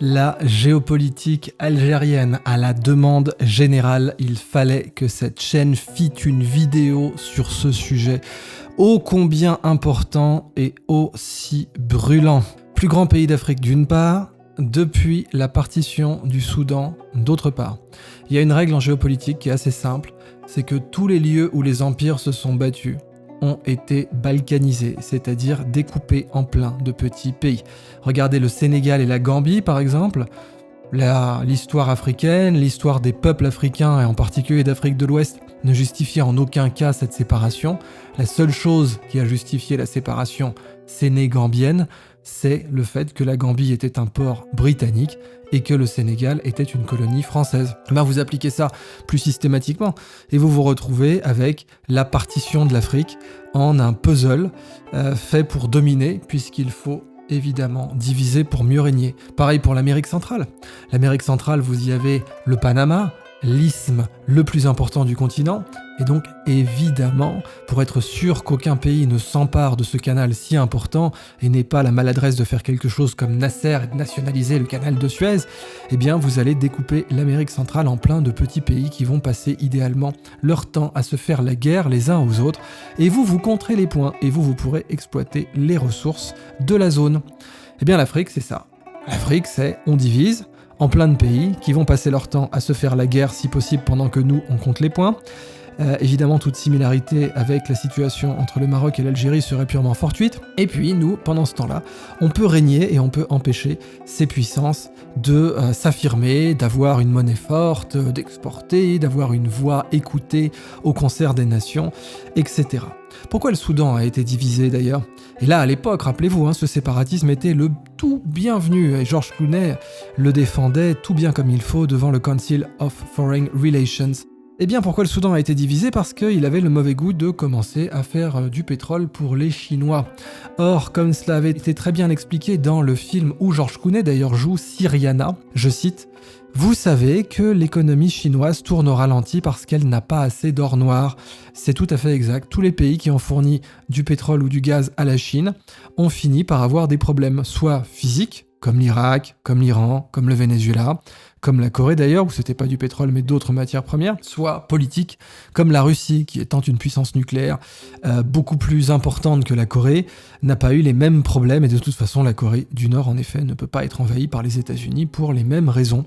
La géopolitique algérienne à la demande générale, il fallait que cette chaîne fît une vidéo sur ce sujet ô combien important et aussi brûlant. Plus grand pays d'Afrique d'une part, depuis la partition du Soudan d'autre part. Il y a une règle en géopolitique qui est assez simple, c'est que tous les lieux où les empires se sont battus ont été balkanisés, c'est-à-dire découpés en plein de petits pays. Regardez le Sénégal et la Gambie par exemple, l'histoire africaine, l'histoire des peuples africains et en particulier d'Afrique de l'Ouest ne justifie en aucun cas cette séparation. La seule chose qui a justifié la séparation sénégambienne, c'est le fait que la Gambie était un port britannique et que le Sénégal était une colonie française. Vous appliquez ça plus systématiquement et vous vous retrouvez avec la partition de l'Afrique en un puzzle fait pour dominer, puisqu'il faut évidemment diviser pour mieux régner. Pareil pour l'Amérique centrale. L'Amérique centrale, vous y avez le Panama, l'isthme le plus important du continent, et donc évidemment, pour être sûr qu'aucun pays ne s'empare de ce canal si important et n'ait pas la maladresse de faire quelque chose comme Nasser et de nationaliser le canal de Suez, eh bien vous allez découper l'Amérique centrale en plein de petits pays qui vont passer idéalement leur temps à se faire la guerre les uns aux autres, et vous compterez les points et vous pourrez exploiter les ressources de la zone. Eh bien l'Afrique, c'est ça. L'Afrique, c'est on divise en plein de pays qui vont passer leur temps à se faire la guerre si possible pendant que nous, on compte les points. Évidemment, toute similarité avec la situation entre le Maroc et l'Algérie serait purement fortuite. Et puis, nous, pendant ce temps-là, on peut régner et on peut empêcher ces puissances de s'affirmer, d'avoir une monnaie forte, d'exporter, d'avoir une voix écoutée au concert des nations, etc. Pourquoi le Soudan a été divisé d'ailleurs ? Et là, à l'époque, rappelez-vous, ce séparatisme était le tout bienvenu, et George Clooney le défendait tout bien comme il faut devant le Council of Foreign Relations. Eh bien, pourquoi le Soudan a été divisé ? Parce qu'il avait le mauvais goût de commencer à faire du pétrole pour les Chinois. Or, comme cela avait été très bien expliqué dans le film où George Clooney d'ailleurs joue Syriana, je cite, « Vous savez que l'économie chinoise tourne au ralenti parce qu'elle n'a pas assez d'or noir. » C'est tout à fait exact. Tous les pays qui ont fourni du pétrole ou du gaz à la Chine ont fini par avoir des problèmes, soit physiques, comme l'Irak, comme l'Iran, comme le Venezuela, comme la Corée d'ailleurs, où c'était pas du pétrole mais d'autres matières premières, soit politique, comme la Russie, qui étant une puissance nucléaire beaucoup plus importante que la Corée, n'a pas eu les mêmes problèmes, et de toute façon la Corée du Nord en effet ne peut pas être envahie par les États-Unis pour les mêmes raisons.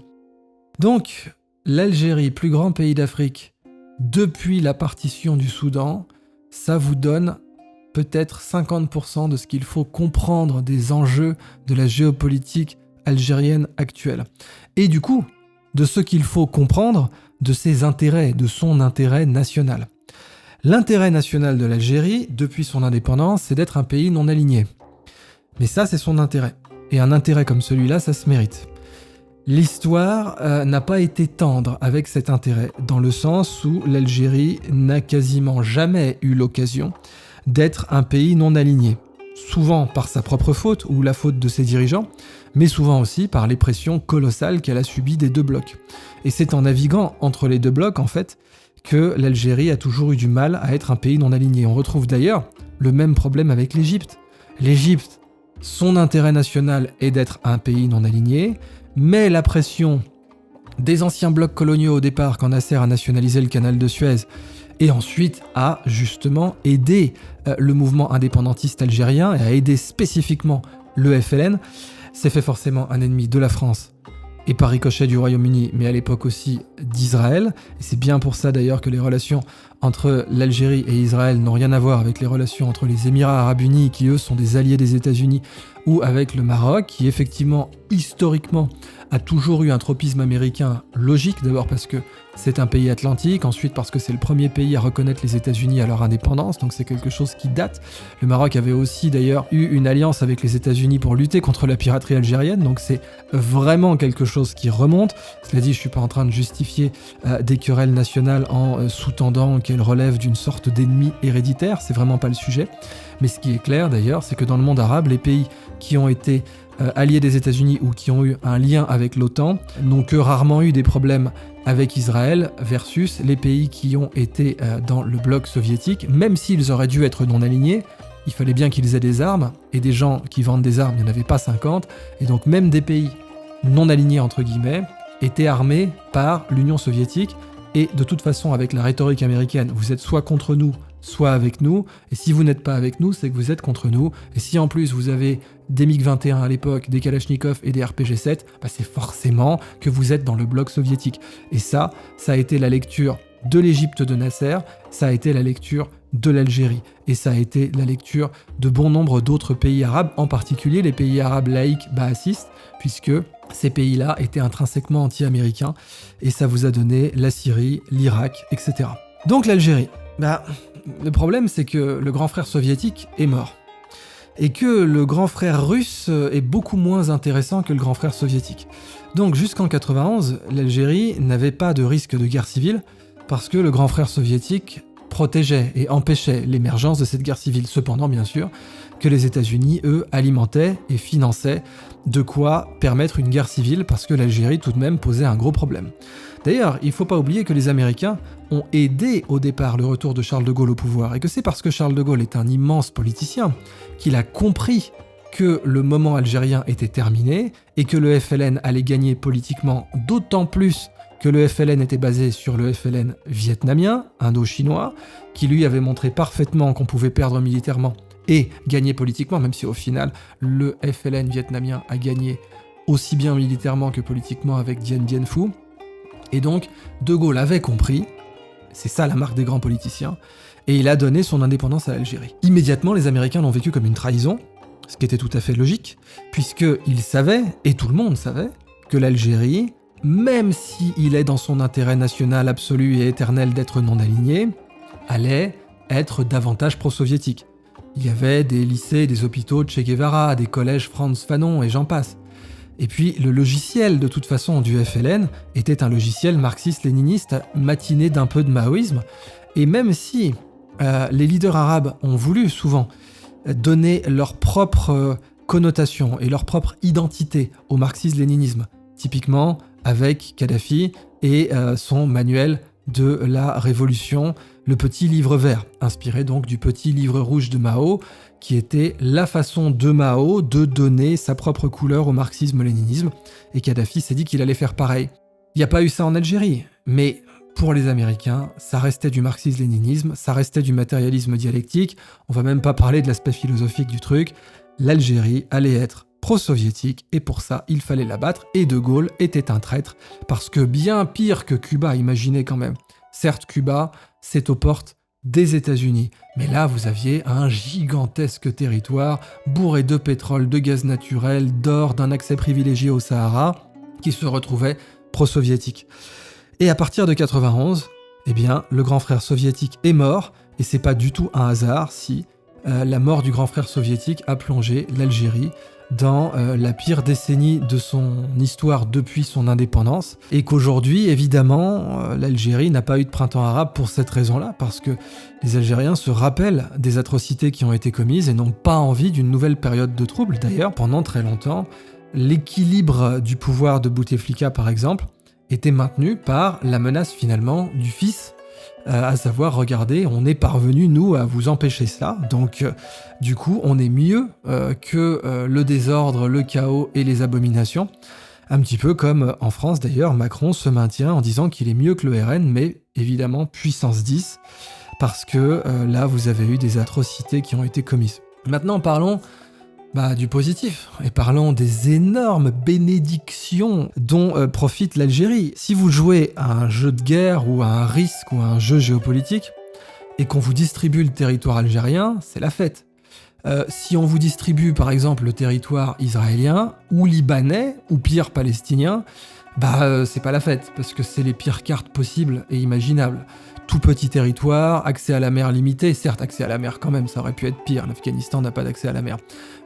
Donc, l'Algérie, plus grand pays d'Afrique, depuis la partition du Soudan, ça vous donne peut-être 50% de ce qu'il faut comprendre des enjeux de la géopolitique algérienne actuelle. Et du coup, de ce qu'il faut comprendre de ses intérêts, de son intérêt national. L'intérêt national de l'Algérie, depuis son indépendance, c'est d'être un pays non aligné. Mais ça, c'est son intérêt. Et un intérêt comme celui-là, ça se mérite. L'histoire n'a pas été tendre avec cet intérêt, dans le sens où l'Algérie n'a quasiment jamais eu l'occasion d'être un pays non aligné. Souvent par sa propre faute ou la faute de ses dirigeants, mais souvent aussi par les pressions colossales qu'elle a subies des deux blocs. Et c'est en naviguant entre les deux blocs, en fait, que l'Algérie a toujours eu du mal à être un pays non aligné. On retrouve d'ailleurs le même problème avec l'Égypte. L'Égypte, son intérêt national est d'être un pays non aligné, mais la pression des anciens blocs coloniaux au départ, quand Nasser a nationalisé le canal de Suez, et ensuite a justement aidé le mouvement indépendantiste algérien et a aidé spécifiquement le FLN, s'est fait forcément un ennemi de la France et par ricochet du Royaume-Uni, mais à l'époque aussi d'Israël. Et c'est bien pour ça d'ailleurs que les relations entre l'Algérie et Israël n'ont rien à voir avec les relations entre les Émirats Arabes Unis, qui eux sont des alliés des États-Unis, ou avec le Maroc, qui effectivement, historiquement, a toujours eu un tropisme américain logique, d'abord parce que c'est un pays atlantique, ensuite parce que c'est le premier pays à reconnaître les États-Unis à leur indépendance, donc c'est quelque chose qui date. Le Maroc avait aussi d'ailleurs eu une alliance avec les États-Unis pour lutter contre la piraterie algérienne, donc c'est vraiment quelque chose qui remonte. Cela dit, je suis pas en train de justifier des querelles nationales en sous-tendant qu'elles relèvent d'une sorte d'ennemi héréditaire, c'est vraiment pas le sujet. Mais ce qui est clair d'ailleurs, c'est que dans le monde arabe, les pays qui ont été alliés des États-Unis ou qui ont eu un lien avec l'OTAN n'ont que rarement eu des problèmes avec Israël versus les pays qui ont été dans le bloc soviétique. Même s'ils auraient dû être non alignés, il fallait bien qu'ils aient des armes, et des gens qui vendent des armes, il n'y en avait pas 50, et donc même des pays non alignés entre guillemets, étaient armés par l'Union soviétique, et de toute façon avec la rhétorique américaine, vous êtes soit contre nous, soit avec nous, et si vous n'êtes pas avec nous, c'est que vous êtes contre nous, et si en plus vous avez des MiG-21 à l'époque, des Kalachnikov et des RPG-7, c'est forcément que vous êtes dans le bloc soviétique. Et ça a été la lecture de l'Égypte de Nasser, ça a été la lecture de l'Algérie, et ça a été la lecture de bon nombre d'autres pays arabes, en particulier les pays arabes laïcs baassistes, puisque ces pays-là étaient intrinsèquement anti-américains, et ça vous a donné la Syrie, l'Irak, etc. Donc l'Algérie, le problème c'est que le grand frère soviétique est mort, et que le grand frère russe est beaucoup moins intéressant que le grand frère soviétique. Donc jusqu'en 91, l'Algérie n'avait pas de risque de guerre civile, parce que le grand frère soviétique protégeait et empêchait l'émergence de cette guerre civile. Cependant, bien sûr, que les États-Unis, eux, alimentaient et finançaient de quoi permettre une guerre civile, parce que l'Algérie, tout de même, posait un gros problème. D'ailleurs, il ne faut pas oublier que les Américains ont aidé au départ le retour de Charles de Gaulle au pouvoir, et que c'est parce que Charles de Gaulle est un immense politicien qu'il a compris que le moment algérien était terminé, et que le FLN allait gagner politiquement, d'autant plus que le FLN était basé sur le FLN vietnamien, indo-chinois, qui lui avait montré parfaitement qu'on pouvait perdre militairement et gagner politiquement, même si au final, le FLN vietnamien a gagné aussi bien militairement que politiquement avec Dien Bien Phu. Et donc, De Gaulle avait compris, c'est ça la marque des grands politiciens, et il a donné son indépendance à l'Algérie. Immédiatement, les Américains l'ont vécu comme une trahison, ce qui était tout à fait logique, puisqu'ils savaient, et tout le monde savait, que l'Algérie, même s'il est dans son intérêt national absolu et éternel d'être non aligné, allait être davantage pro-soviétique. Il y avait des lycées, des hôpitaux de Che Guevara, des collèges Frantz Fanon et j'en passe. Et puis le logiciel de toute façon du FLN était un logiciel marxiste-léniniste matiné d'un peu de maoïsme, et même si les leaders arabes ont voulu souvent donner leur propre connotation et leur propre identité au marxisme-léninisme, typiquement avec Kadhafi et son manuel de la révolution, le petit livre vert, inspiré donc du petit livre rouge de Mao, qui était la façon de Mao de donner sa propre couleur au marxisme-léninisme, et Kadhafi s'est dit qu'il allait faire pareil. Il n'y a pas eu ça en Algérie, mais pour les Américains, ça restait du marxisme-léninisme, ça restait du matérialisme dialectique, on va même pas parler de l'aspect philosophique du truc, l'Algérie allait être pro-soviétique, et pour ça, il fallait la battre, et De Gaulle était un traître, parce que bien pire que Cuba, imaginez quand même. Certes, Cuba, c'est aux portes des États-Unis, mais là, vous aviez un gigantesque territoire, bourré de pétrole, de gaz naturel, d'or, d'un accès privilégié au Sahara, qui se retrouvait pro-soviétique. Et à partir de 91, eh bien, le grand frère soviétique est mort, et c'est pas du tout un hasard si la mort du grand frère soviétique a plongé l'Algérie dans la pire décennie de son histoire depuis son indépendance, et qu'aujourd'hui, évidemment, l'Algérie n'a pas eu de printemps arabe pour cette raison-là, parce que les Algériens se rappellent des atrocités qui ont été commises et n'ont pas envie d'une nouvelle période de troubles. D'ailleurs, pendant très longtemps, l'équilibre du pouvoir de Bouteflika, par exemple, était maintenu par la menace finalement du fils, à savoir, regardez, on est parvenu, nous, à vous empêcher ça, donc du coup, on est mieux que le désordre, le chaos et les abominations. Un petit peu comme en France, d'ailleurs, Macron se maintient en disant qu'il est mieux que le RN, mais évidemment puissance 10, parce que là, vous avez eu des atrocités qui ont été commises. Maintenant, parlons du positif, et parlons des énormes bénédictions dont profite l'Algérie. Si vous jouez à un jeu de guerre ou à un risque ou à un jeu géopolitique, et qu'on vous distribue le territoire algérien, c'est la fête. Si on vous distribue par exemple le territoire israélien, ou libanais, ou pire palestinien, c'est pas la fête, parce que c'est les pires cartes possibles et imaginables. Tout petit territoire, accès à la mer limité, certes accès à la mer quand même, ça aurait pu être pire, l'Afghanistan n'a pas d'accès à la mer,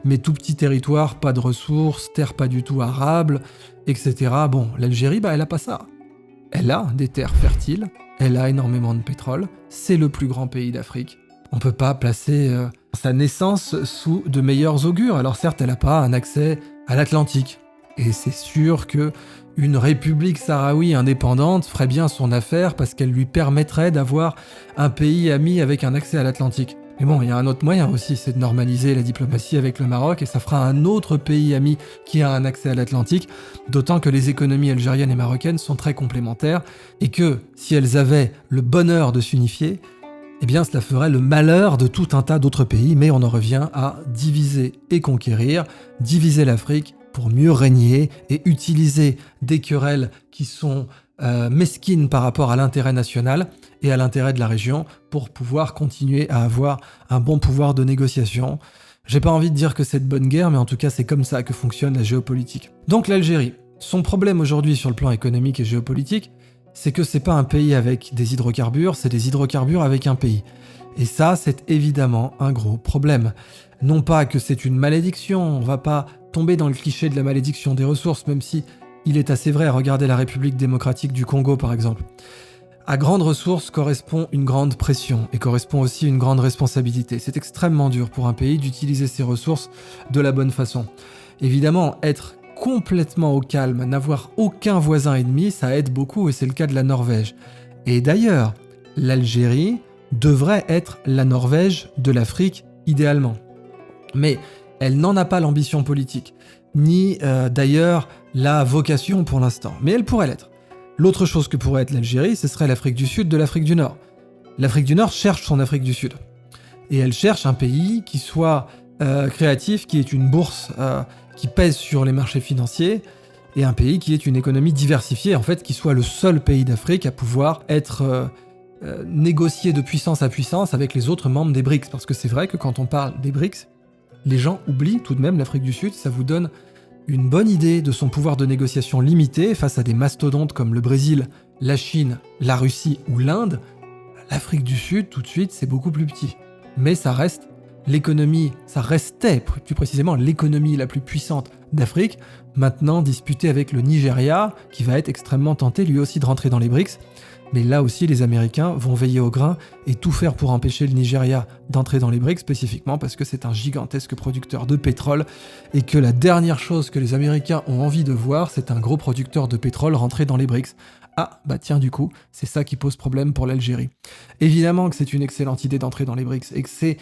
mais tout petit territoire, pas de ressources, terre pas du tout arable, etc. Bon, l'Algérie, elle a pas ça. Elle a des terres fertiles, elle a énormément de pétrole, c'est le plus grand pays d'Afrique. On peut pas placer sa naissance sous de meilleurs augures, alors certes elle a pas un accès à l'Atlantique, et c'est sûr que une république sahraoui indépendante ferait bien son affaire parce qu'elle lui permettrait d'avoir un pays ami avec un accès à l'Atlantique. Mais bon, il y a un autre moyen aussi, c'est de normaliser la diplomatie avec le Maroc, et ça fera un autre pays ami qui a un accès à l'Atlantique, d'autant que les économies algériennes et marocaines sont très complémentaires, et que si elles avaient le bonheur de s'unifier, eh bien cela ferait le malheur de tout un tas d'autres pays, mais on en revient à diviser et conquérir, diviser l'Afrique pour mieux régner, et utiliser des querelles qui sont mesquines par rapport à l'intérêt national et à l'intérêt de la région pour pouvoir continuer à avoir un bon pouvoir de négociation. J'ai pas envie de dire que c'est de bonne guerre, mais en tout cas c'est comme ça que fonctionne la géopolitique. Donc l'Algérie, son problème aujourd'hui sur le plan économique et géopolitique, c'est que c'est pas un pays avec des hydrocarbures, c'est des hydrocarbures avec un pays. Et ça, c'est évidemment un gros problème. Non pas que c'est une malédiction, on va pas tomber dans le cliché de la malédiction des ressources, même si il est assez vrai à regarder la République démocratique du Congo par exemple. À grandes ressources correspond une grande pression et correspond aussi une grande responsabilité. C'est extrêmement dur pour un pays d'utiliser ses ressources de la bonne façon. Évidemment, être complètement au calme, n'avoir aucun voisin ennemi, ça aide beaucoup et c'est le cas de la Norvège. Et d'ailleurs, l'Algérie devrait être la Norvège de l'Afrique idéalement. Mais elle n'en a pas l'ambition politique, ni d'ailleurs la vocation pour l'instant, mais elle pourrait l'être. L'autre chose que pourrait être l'Algérie, ce serait l'Afrique du Sud de l'Afrique du Nord. L'Afrique du Nord cherche son Afrique du Sud. Et elle cherche un pays qui soit créatif, qui ait une bourse qui pèse sur les marchés financiers, et un pays qui ait une économie diversifiée, en fait, qui soit le seul pays d'Afrique à pouvoir être négocié de puissance à puissance avec les autres membres des BRICS. Parce que c'est vrai que quand on parle des BRICS, les gens oublient tout de même l'Afrique du Sud, ça vous donne une bonne idée de son pouvoir de négociation limité face à des mastodontes comme le Brésil, la Chine, la Russie ou l'Inde. L'Afrique du Sud, tout de suite, c'est beaucoup plus petit. Mais ça reste l'économie, ça restait plus précisément l'économie la plus puissante d'Afrique, maintenant disputée avec le Nigeria, qui va être extrêmement tenté lui aussi de rentrer dans les BRICS. Mais là aussi, les Américains vont veiller au grain et tout faire pour empêcher le Nigeria d'entrer dans les BRICS, spécifiquement parce que c'est un gigantesque producteur de pétrole et que la dernière chose que les Américains ont envie de voir, c'est un gros producteur de pétrole rentrer dans les BRICS. Ah, bah tiens, du coup, c'est ça qui pose problème pour l'Algérie. Évidemment que c'est une excellente idée d'entrer dans les BRICS et que c'est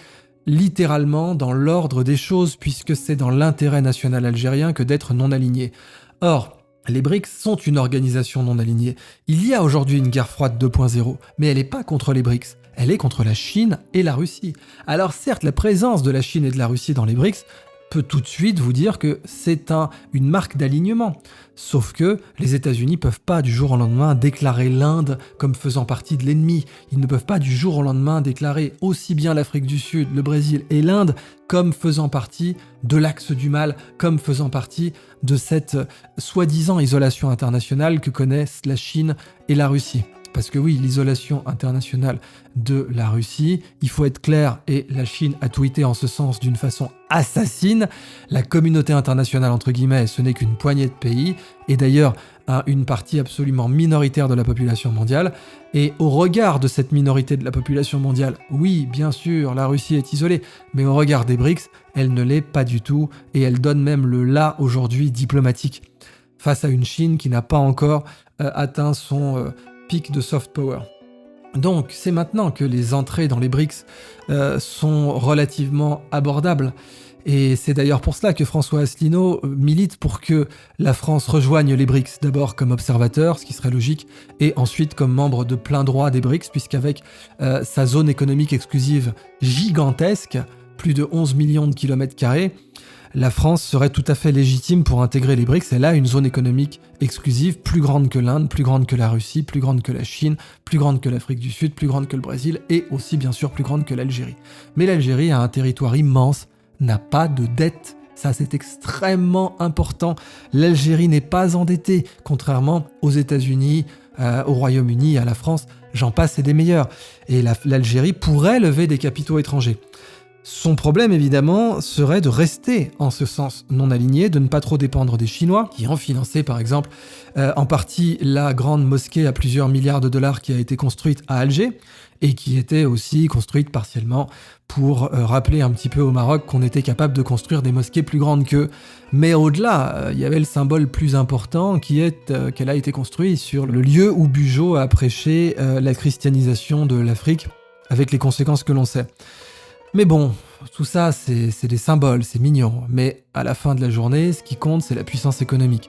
littéralement dans l'ordre des choses puisque c'est dans l'intérêt national algérien que d'être non aligné. Or, les BRICS sont une organisation non alignée. Il y a aujourd'hui une guerre froide 2.0, mais elle n'est pas contre les BRICS, elle est contre la Chine et la Russie. Alors certes, la présence de la Chine et de la Russie dans les BRICS peut tout de suite vous dire que c'est une marque d'alignement. Sauf que les États-Unis peuvent pas du jour au lendemain déclarer l'Inde comme faisant partie de l'ennemi. Ils ne peuvent pas du jour au lendemain déclarer aussi bien l'Afrique du Sud, le Brésil et l'Inde comme faisant partie de l'axe du mal, comme faisant partie de cette soi-disant isolation internationale que connaissent la Chine et la Russie. Parce que oui, l'isolation internationale de la Russie, il faut être clair, et la Chine a tweeté en ce sens d'une façon assassine, la communauté internationale, entre guillemets, ce n'est qu'une poignée de pays, et d'ailleurs une partie absolument minoritaire de la population mondiale, et au regard de cette minorité de la population mondiale, oui, bien sûr, la Russie est isolée, mais au regard des BRICS, elle ne l'est pas du tout, et elle donne même le là aujourd'hui diplomatique, face à une Chine qui n'a pas encore atteint son pic de soft power. Donc c'est maintenant que les entrées dans les BRICS sont relativement abordables. Et c'est d'ailleurs pour cela que François Asselineau milite pour que la France rejoigne les BRICS, d'abord comme observateur, ce qui serait logique, et ensuite comme membre de plein droit des BRICS, puisqu'avec sa zone économique exclusive gigantesque, plus de 11 millions de kilomètres carrés, la France serait tout à fait légitime pour intégrer les BRICS. Elle a une zone économique exclusive plus grande que l'Inde, plus grande que la Russie, plus grande que la Chine, plus grande que l'Afrique du Sud, plus grande que le Brésil et aussi bien sûr plus grande que l'Algérie. Mais l'Algérie a un territoire immense, n'a pas de dette. Ça, c'est extrêmement important. L'Algérie n'est pas endettée, contrairement aux États-Unis, au Royaume-Uni, à la France, j'en passe et des meilleurs. Et l'Algérie pourrait lever des capitaux étrangers. Son problème, évidemment, serait de rester en ce sens non aligné, de ne pas trop dépendre des Chinois, qui ont financé, par exemple, en partie la grande mosquée à plusieurs milliards de dollars qui a été construite à Alger, et qui était aussi construite partiellement pour rappeler un petit peu au Maroc qu'on était capable de construire des mosquées plus grandes qu'eux. Mais au-delà, il y avait le symbole plus important qui est qu'elle a été construite sur le lieu où Bugeaud a prêché la christianisation de l'Afrique, avec les conséquences que l'on sait. Mais bon, tout ça, c'est des symboles, c'est mignon. Mais à la fin de la journée, ce qui compte, c'est la puissance économique.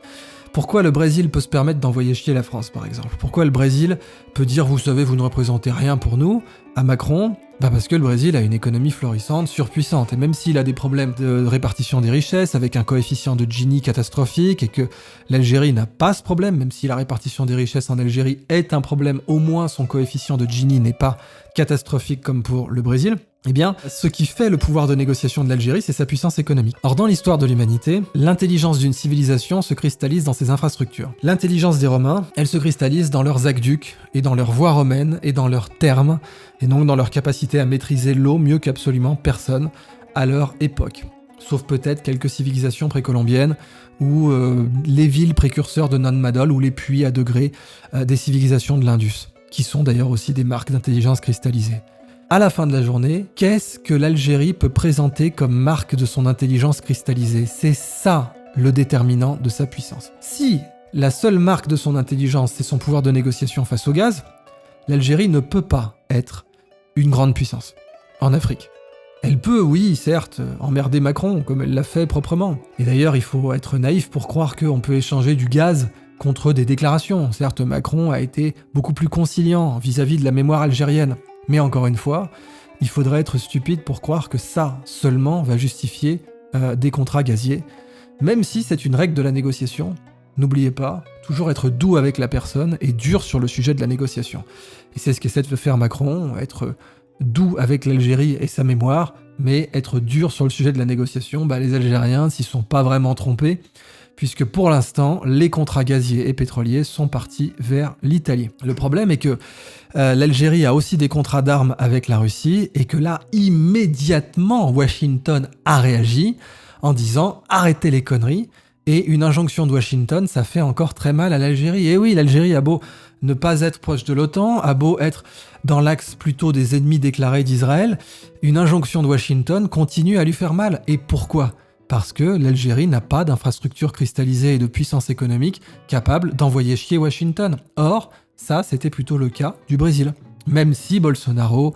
Pourquoi le Brésil peut se permettre d'envoyer chier la France, par exemple? Pourquoi le Brésil peut dire « vous savez, vous ne représentez rien pour nous » à Macron? Parce que le Brésil a une économie florissante, surpuissante, et même s'il a des problèmes de répartition des richesses, avec un coefficient de Gini catastrophique, et que l'Algérie n'a pas ce problème, même si la répartition des richesses en Algérie est un problème, au moins son coefficient de Gini n'est pas catastrophique comme pour le Brésil, eh bien, ce qui fait le pouvoir de négociation de l'Algérie, c'est sa puissance économique. Or, dans l'histoire de l'humanité, l'intelligence d'une civilisation se cristallise dans ses infrastructures. L'intelligence des Romains, elle se cristallise dans leurs aqueducs, et dans leurs voies romaines, et dans leurs thermes, et donc dans leur capacité à maîtriser l'eau mieux qu'absolument personne à leur époque. Sauf peut-être quelques civilisations précolombiennes, ou les villes précurseurs de Non-Madol, ou les puits à degrés des civilisations de l'Indus, qui sont d'ailleurs aussi des marques d'intelligence cristallisée. À la fin de la journée, qu'est-ce que l'Algérie peut présenter comme marque de son intelligence cristallisée? C'est ça le déterminant de sa puissance. Si la seule marque de son intelligence, c'est son pouvoir de négociation face au gaz, l'Algérie ne peut pas être une grande puissance en Afrique. Elle peut, oui, certes, emmerder Macron, comme elle l'a fait proprement. Et d'ailleurs, il faut être naïf pour croire qu'on peut échanger du gaz contre des déclarations. Certes, Macron a été beaucoup plus conciliant vis-à-vis de la mémoire algérienne. Mais encore une fois, il faudrait être stupide pour croire que ça seulement va justifier des contrats gaziers. Même si c'est une règle de la négociation, n'oubliez pas, toujours être doux avec la personne et dur sur le sujet de la négociation. Et c'est ce qu'essaie de faire Macron, être doux avec l'Algérie et sa mémoire, mais être dur sur le sujet de la négociation, les Algériens s'y sont pas vraiment trompés, puisque pour l'instant, les contrats gaziers et pétroliers sont partis vers l'Italie. Le problème est que l'Algérie a aussi des contrats d'armes avec la Russie, et que là, immédiatement, Washington a réagi en disant « arrêtez les conneries », et une injonction de Washington, ça fait encore très mal à l'Algérie. Et oui, l'Algérie a beau ne pas être proche de l'OTAN, a beau être dans l'axe plutôt des ennemis déclarés d'Israël, une injonction de Washington continue à lui faire mal. Et pourquoi ? Parce que l'Algérie n'a pas d'infrastructure cristallisée et de puissance économique capable d'envoyer chier Washington. Or, ça, c'était plutôt le cas du Brésil. Même si Bolsonaro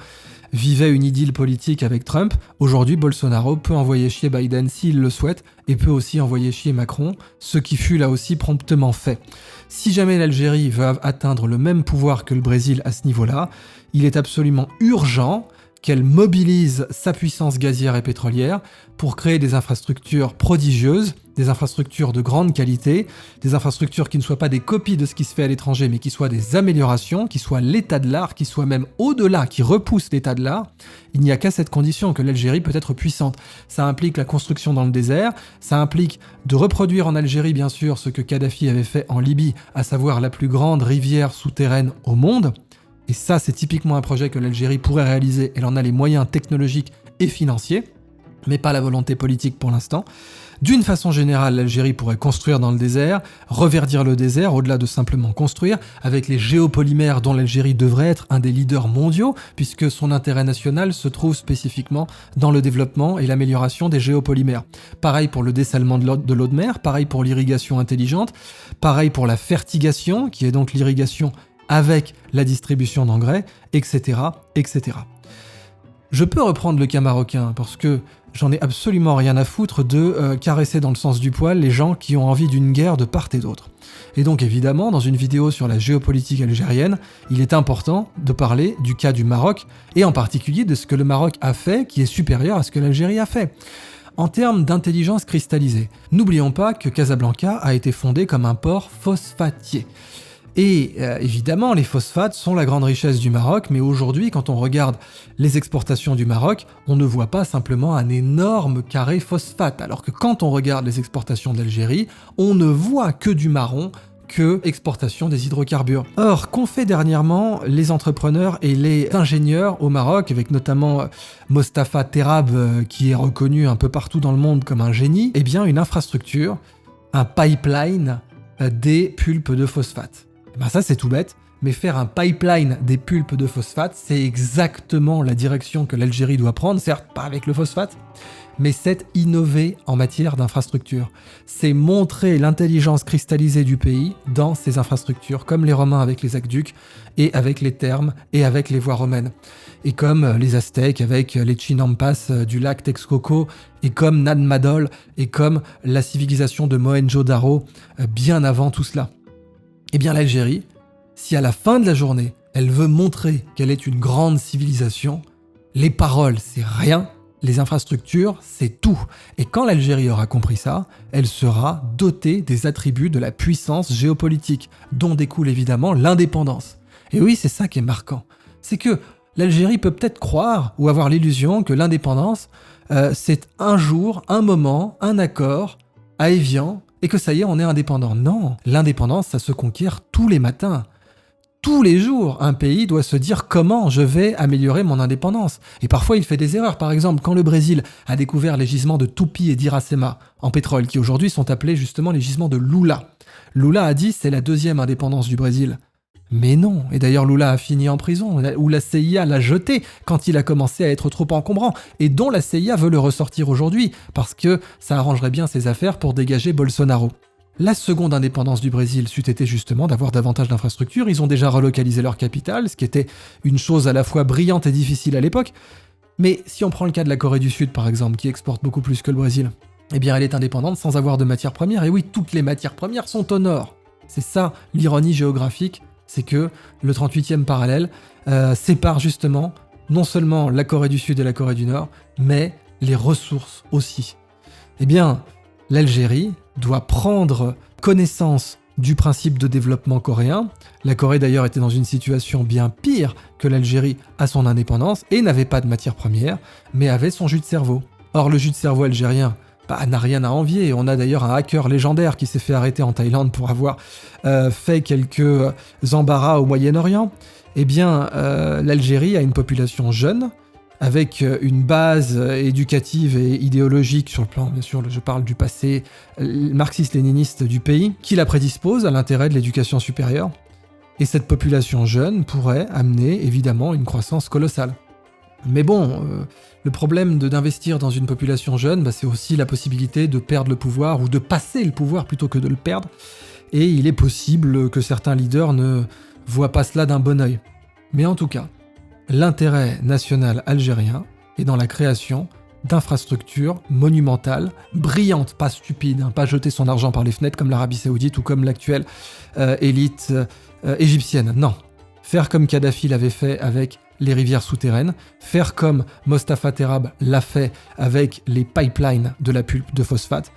vivait une idylle politique avec Trump, aujourd'hui Bolsonaro peut envoyer chier Biden s'il le souhaite, et peut aussi envoyer chier Macron, ce qui fut là aussi promptement fait. Si jamais l'Algérie veut atteindre le même pouvoir que le Brésil à ce niveau-là, il est absolument urgent qu'elle mobilise sa puissance gazière et pétrolière pour créer des infrastructures prodigieuses, des infrastructures de grande qualité, des infrastructures qui ne soient pas des copies de ce qui se fait à l'étranger, mais qui soient des améliorations, qui soient l'état de l'art, qui soient même au-delà, qui repoussent l'état de l'art. Il n'y a qu'à cette condition que l'Algérie peut être puissante. Ça implique la construction dans le désert, ça implique de reproduire en Algérie, bien sûr, ce que Kadhafi avait fait en Libye, à savoir la plus grande rivière souterraine au monde. Et ça, c'est typiquement un projet que l'Algérie pourrait réaliser. Elle en a les moyens technologiques et financiers, mais pas la volonté politique pour l'instant. D'une façon générale, l'Algérie pourrait construire dans le désert, reverdir le désert, au-delà de simplement construire, avec les géopolymères dont l'Algérie devrait être un des leaders mondiaux, puisque son intérêt national se trouve spécifiquement dans le développement et l'amélioration des géopolymères. Pareil pour le dessalement de l'eau de mer, pareil pour l'irrigation intelligente, pareil pour la fertigation, qui est donc l'irrigation avec la distribution d'engrais, etc., etc. Je peux reprendre le cas marocain, parce que j'en ai absolument rien à foutre de caresser dans le sens du poil les gens qui ont envie d'une guerre de part et d'autre. Et donc évidemment, dans une vidéo sur la géopolitique algérienne, il est important de parler du cas du Maroc, et en particulier de ce que le Maroc a fait, qui est supérieur à ce que l'Algérie a fait. En termes d'intelligence cristallisée, n'oublions pas que Casablanca a été fondé comme un port phosphatier. Et évidemment, les phosphates sont la grande richesse du Maroc, mais aujourd'hui, quand on regarde les exportations du Maroc, on ne voit pas simplement un énorme carré phosphate, alors que quand on regarde les exportations de l'Algérie, on ne voit que du marron, que exportation des hydrocarbures. Or, qu'ont fait dernièrement les entrepreneurs et les ingénieurs au Maroc, avec notamment Mostafa Terrab, qui est reconnu un peu partout dans le monde comme un génie, eh bien une infrastructure, un pipeline des pulpes de phosphate. Ça c'est tout bête, mais faire un pipeline des pulpes de phosphate, c'est exactement la direction que l'Algérie doit prendre, certes pas avec le phosphate, mais c'est innover en matière d'infrastructure. C'est montrer l'intelligence cristallisée du pays dans ses infrastructures, comme les Romains avec les aqueducs, et avec les thermes, et avec les voies romaines. Et comme les Aztèques avec les Chinampas du lac Texcoco, et comme Nan Madol, et comme la civilisation de Mohenjo-Daro, bien avant tout cela. Eh bien l'Algérie, si à la fin de la journée, elle veut montrer qu'elle est une grande civilisation, les paroles, c'est rien, les infrastructures, c'est tout. Et quand l'Algérie aura compris ça, elle sera dotée des attributs de la puissance géopolitique, dont découle évidemment l'indépendance. Et oui, c'est ça qui est marquant. C'est que l'Algérie peut peut-être croire ou avoir l'illusion que l'indépendance, c'est un jour, un moment, un accord à Évian, et que ça y est, on est indépendant. Non, l'indépendance, ça se conquiert tous les matins. Tous les jours, un pays doit se dire comment je vais améliorer mon indépendance. Et parfois, il fait des erreurs. Par exemple, quand le Brésil a découvert les gisements de Tupi et d'Iracema en pétrole, qui aujourd'hui sont appelés justement les gisements de Lula. Lula a dit c'est la deuxième indépendance du Brésil. Mais non. Et d'ailleurs, Lula a fini en prison, où la CIA l'a jeté quand il a commencé à être trop encombrant, et dont la CIA veut le ressortir aujourd'hui, parce que ça arrangerait bien ses affaires pour dégager Bolsonaro. La seconde indépendance du Brésil c'eût été justement d'avoir davantage d'infrastructures. Ils ont déjà relocalisé leur capitale, ce qui était une chose à la fois brillante et difficile à l'époque. Mais si on prend le cas de la Corée du Sud, par exemple, qui exporte beaucoup plus que le Brésil, eh bien elle est indépendante sans avoir de matières premières. Et oui, toutes les matières premières sont au nord. C'est ça l'ironie géographique, c'est que le 38e parallèle sépare justement non seulement la Corée du Sud et la Corée du Nord, mais les ressources aussi. Eh bien, l'Algérie doit prendre connaissance du principe de développement coréen. La Corée d'ailleurs était dans une situation bien pire que l'Algérie à son indépendance et n'avait pas de matière première, mais avait son jus de cerveau. Or le jus de cerveau algérien n'a rien à envier. On a d'ailleurs un hacker légendaire qui s'est fait arrêter en Thaïlande pour avoir fait quelques embarras au Moyen-Orient. Eh bien, l'Algérie a une population jeune, avec une base éducative et idéologique sur le plan, bien sûr, je parle du passé marxiste-léniniste du pays, qui la prédispose à l'intérêt de l'éducation supérieure. Et cette population jeune pourrait amener, évidemment, une croissance colossale. Mais bon, le problème d'investir dans une population jeune, c'est aussi la possibilité de perdre le pouvoir, ou de passer le pouvoir plutôt que de le perdre. Et il est possible que certains leaders ne voient pas cela d'un bon œil. Mais en tout cas, l'intérêt national algérien est dans la création d'infrastructures monumentales, brillantes, pas stupides, pas jeter son argent par les fenêtres comme l'Arabie Saoudite ou comme l'actuelle élite égyptienne. Non, faire comme Kadhafi l'avait fait avec les rivières souterraines, faire comme Mostafa Terrab l'a fait avec les pipelines de la pulpe de phosphate,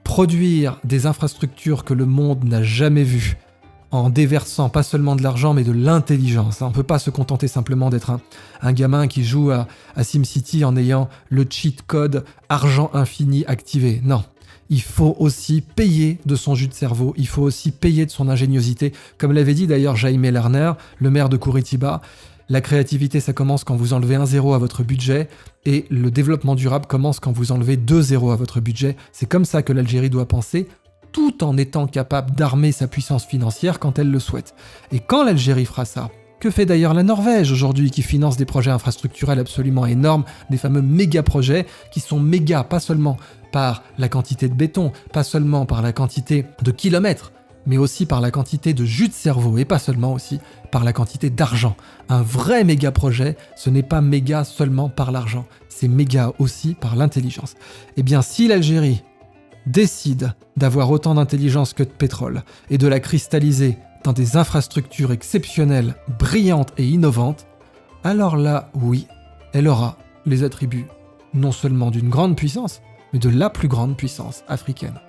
produire des infrastructures que le monde n'a jamais vues, en déversant pas seulement de l'argent, mais de l'intelligence. On ne peut pas se contenter simplement d'être un gamin qui joue à SimCity en ayant le cheat code argent infini activé. Non, il faut aussi payer de son jus de cerveau, il faut aussi payer de son ingéniosité. Comme l'avait dit d'ailleurs Jaime Lerner, le maire de Curitiba, la créativité, ça commence quand vous enlevez un zéro à votre budget, et le développement durable commence quand vous enlevez 2 zéros à votre budget. C'est comme ça que l'Algérie doit penser, tout en étant capable d'armer sa puissance financière quand elle le souhaite. Et quand l'Algérie fera ça, que fait d'ailleurs la Norvège aujourd'hui, qui finance des projets infrastructurels absolument énormes, des fameux méga-projets, qui sont méga pas seulement par la quantité de béton, pas seulement par la quantité de kilomètres, mais aussi par la quantité de jus de cerveau, et pas seulement aussi par la quantité d'argent. Un vrai méga-projet, ce n'est pas méga seulement par l'argent, c'est méga aussi par l'intelligence. Eh bien, si l'Algérie décide d'avoir autant d'intelligence que de pétrole, et de la cristalliser dans des infrastructures exceptionnelles, brillantes et innovantes, alors là, oui, elle aura les attributs non seulement d'une grande puissance, mais de la plus grande puissance africaine.